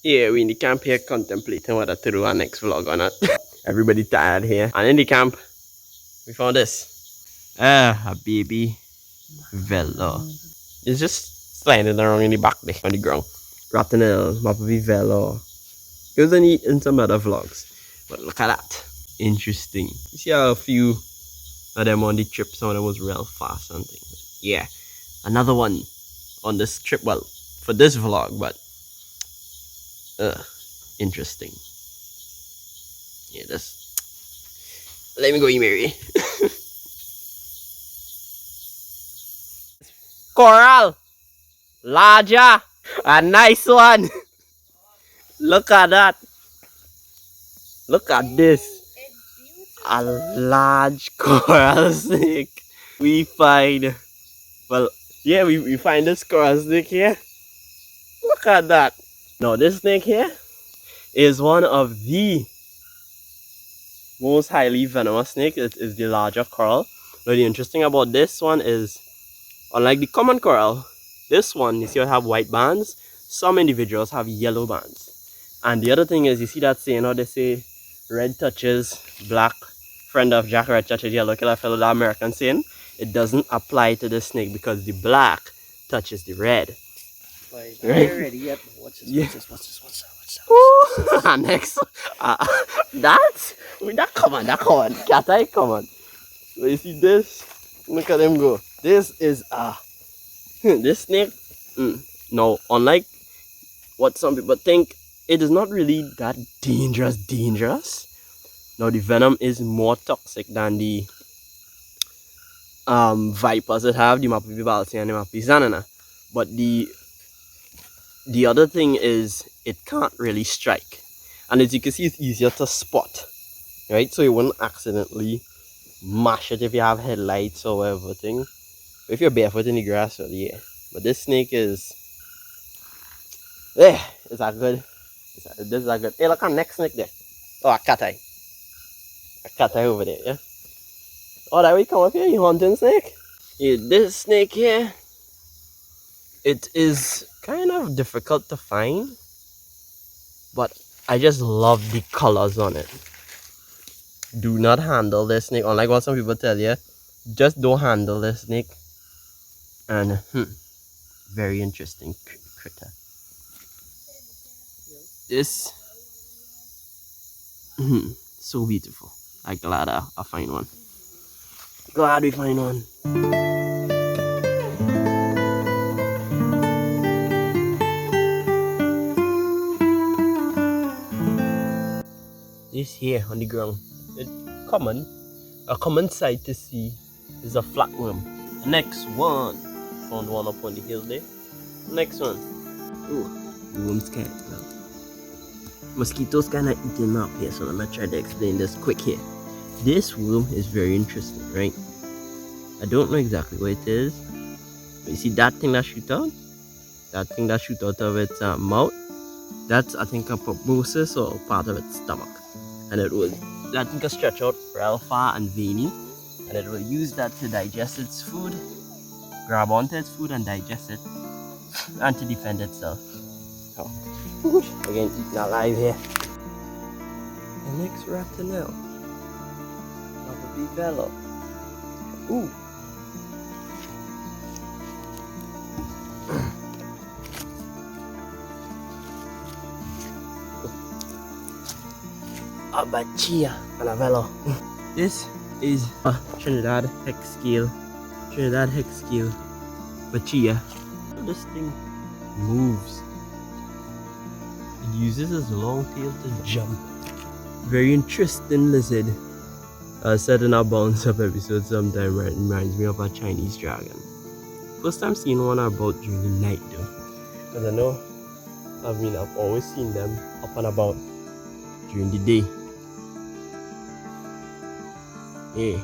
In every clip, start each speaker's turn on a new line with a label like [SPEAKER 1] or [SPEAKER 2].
[SPEAKER 1] Yeah, we in the camp here contemplating whether to do our next vlog or not. Everybody tired here. And in the camp, we found this. A baby Velo. It's just sliding around in the back there on the ground. Ratanel, Mapapi Velo. It was in some other vlogs. But look at that. Interesting. You see how a few of them on the trip, some of them was real fast and things. Yeah. Another one on this trip, well, for this vlog, but interesting. Yeah, that's. Let me go, Mary. Coral, larger, a nice one. Look at that. Look at this. A large coral snake. We find, well, yeah, we find this coral snake here. Look at that. Now, this snake here is one of the most highly venomous snakes. It is the larger coral. Now, the interesting about this one is, unlike the common coral, this one, you see I have white bands. Some individuals have yellow bands. And the other thing is, you see that saying, how they say, red touches black, friend of Jack, red touches yellow, killer fellow, the American saying? It doesn't apply to the snake because the black touches the red.
[SPEAKER 2] Right. Ready yet? Watch this,
[SPEAKER 1] Yeah.
[SPEAKER 2] watch this.
[SPEAKER 1] Next. That come on. Cat eye, come on. So you see this? Look at them go. This is this snake. No, unlike what some people think, it is not really that dangerous. Now the venom is more toxic than the vipers that have the Mapapi Balsi and the Mapapi Zanana. But the other thing is it can't really strike. And as you can see, it's easier to spot. Right? So you wouldn't accidentally mash it if you have headlights or everything. If you're barefoot in the grass, well, yeah. But this snake is is that good? This is a good. Hey, look at the next snake there. Oh, a cat eye. A cat eye over there, yeah? Oh, that way come up here, you hunting snake? Yeah, this snake here, it is kind of difficult to find, but I just love the colors on it. Do not handle this snake, unlike what some people tell you. Just don't handle this snake. And, very interesting critter. This, so beautiful. I'm glad I find one. Glad we find one. This here on the ground, a common sight to see is a flatworm. Next one, found one up on the hill there. Next one, the worms can't. Mosquitoes kind of eating them up here, so let me try to explain this quick here. This worm is very interesting, right? I don't know exactly what it is, but you see that thing that shoots out? That thing that shoots out of its mouth? That's, I think, a proboscis or part of its stomach. And that thing can stretch out real far and veiny, and it will use that to digest its food, grab onto its food and digest it, and to defend itself. So, again, eating alive here. The next ratanel. Mapapi Velo. Ooh. A Bachia and a Velo. This is a Trinidad hex scale. Bachia. This thing moves. It uses its long tail to jump. Very interesting lizard. I said in our bounce up episode sometime, it reminds me of a Chinese dragon. First time seeing one about during the night though. Because I know I've always seen them up and about during the day. Yeah.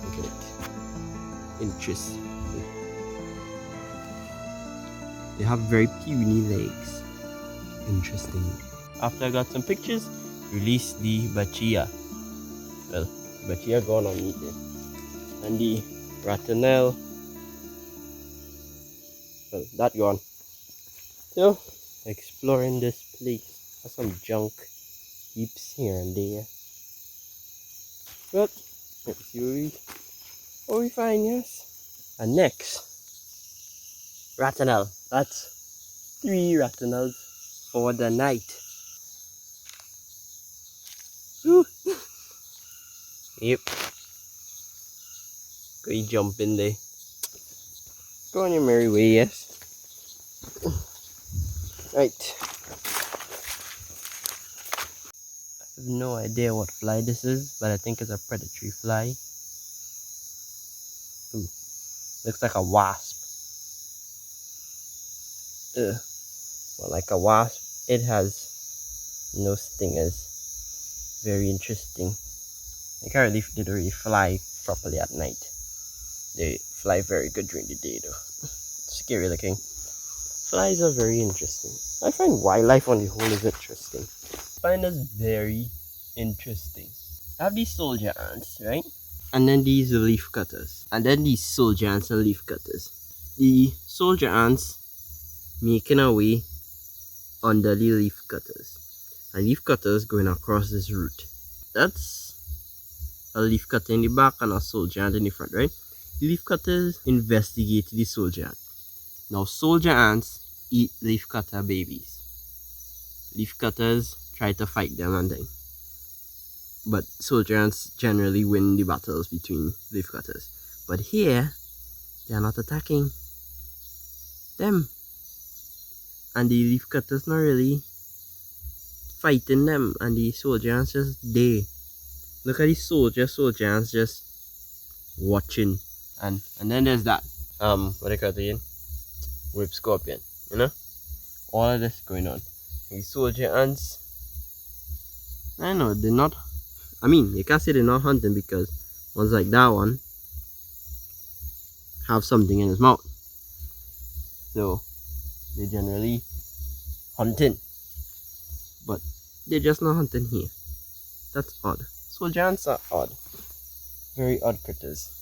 [SPEAKER 1] Look at it. Interesting. They have very puny legs. Interesting. After I got some pictures, released the Bachia. Well, Bachia gone on eating. And the ratanel, well, that gone. So, exploring this place. There's some junk heaps here and there. But let's see what we find, yes. And next, ratanel. That's 3 ratanels for the night. Woo. Yep. Go you jump in there. Go on your merry way, yes. Right. I have no idea what fly this is, but I think it's a predatory fly. Ooh. Looks like a wasp. Ugh. Well, like a wasp, it has no stingers. Very interesting. They can't really fly properly at night. They fly very good during the day though. Scary looking. Flies are very interesting. I find wildlife on the whole is interesting. I find this very interesting. I have these soldier ants, right? And then these leaf cutters. And then these soldier ants and leaf cutters. The soldier ants making away under the leaf cutters. And leaf cutters going across this route. That's a leaf cutter in the back and a soldier ant in the front, right? The leaf cutters investigate the soldier ant. Now soldier ants eat leaf cutter babies. Leaf cutters try to fight them and thing. But soldier ants generally win the battles between leaf cutters. But here, they are not attacking them. And the leaf cutters not really fighting them, and the soldier ants just there. Look at the soldier ants just watching. And then there's that what do you call it again? Whip scorpion, you know? All of this going on. The soldier ants, I know they're not, I mean you can't say they're not hunting because ones like that one have something in his mouth. So they're generally hunting. But they're just not hunting here. That's odd. Soldier ants are odd. Very odd critters.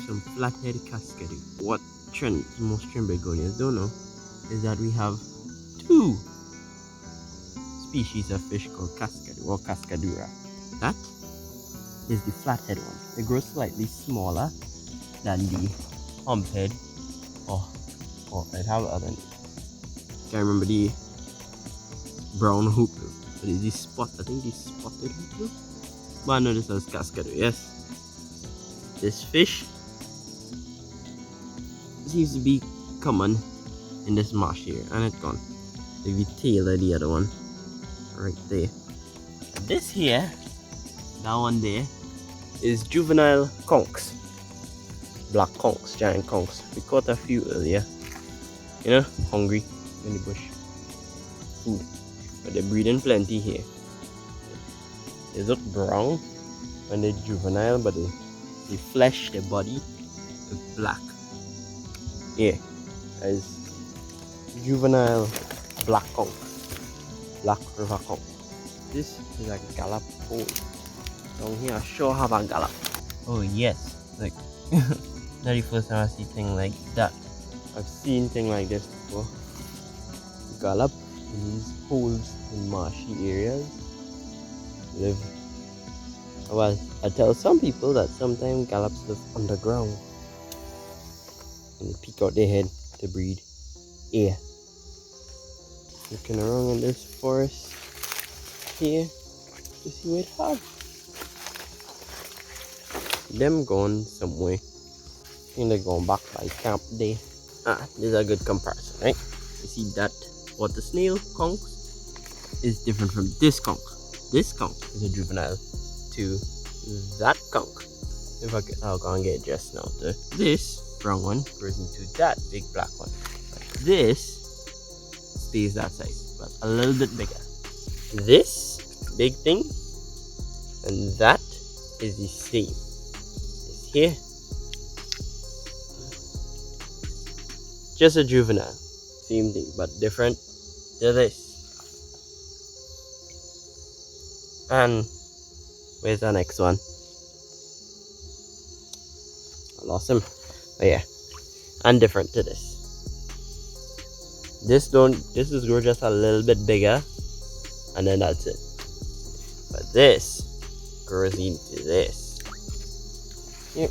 [SPEAKER 1] Some flathead cascade. What most trend begonias don't know is that we have 2 species of fish called cascade or cascadura. That is the flathead one. They grow slightly smaller than the humphead, or I'd have other name. Can't remember the brown hoopoo, but it's this spot. I think this spotted hoopoo. But I know this as cascade. Yes, this fish seems to be common in this marsh here, and it's gone. Like the tail of the other one, right there. This here, that one there, is juvenile conchs. Black conchs, giant conchs. We caught a few earlier. You know, hungry in the bush. Food. But they're breeding plenty here. They look brown when they're juvenile, but the flesh, their body, is black. Yeah, as juvenile black conch. Black river conch. This is a gallop pole. Down here I sure have a gallop. Oh yes, like not the first time I see thing like that. I've seen thing like this before. Gallop in these holes in marshy areas live. Well, I tell some people that sometimes gallops live underground and they peek out their head to breed air. Looking around in this forest here to see what it has. Them going somewhere. I think they're going back by camp day. This is a good comparison, right? You see that water snail conch is different from this conch. This conch is a juvenile to that conch. If I'll go and get just now to this brown one goes into that big black one. This stays that size, but a little bit bigger. This big thing and that is the same. It's here. Just a juvenile. Same thing, but different to this. And Where's the next one? I lost him. Oh yeah. And different to this. This is grow just a little bit bigger, and then that's it. But this grows into this. Yep.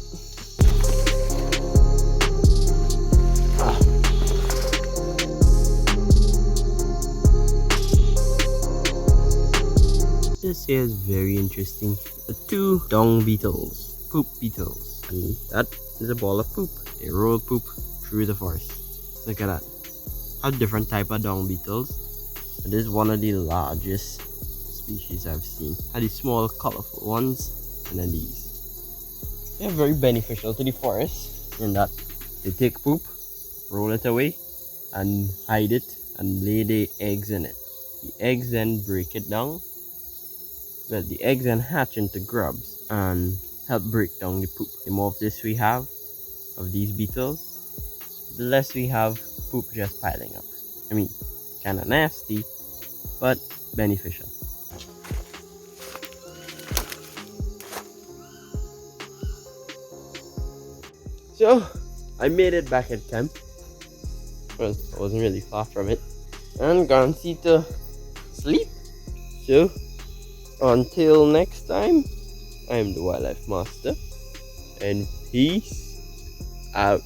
[SPEAKER 1] This here is very interesting. The two dung beetles, poop beetles, and that is a ball of poop. They roll poop through the forest. Look at that. A different type of dung beetles. And this is one of the largest species I've seen. And these small colorful ones, and then these. They're very beneficial to the forest in that they take poop, roll it away, and hide it, and lay the eggs in it. The eggs then break it down. Well, the eggs then hatch into grubs and help break down the poop. The more of this we have, of these beetles, the less we have poop just piling up. I mean, kinda nasty, but beneficial. So, I made it back at camp. Well, I wasn't really far from it. And gone see to sleep. So, until next time, I'm the Wildlife Master, and peace out.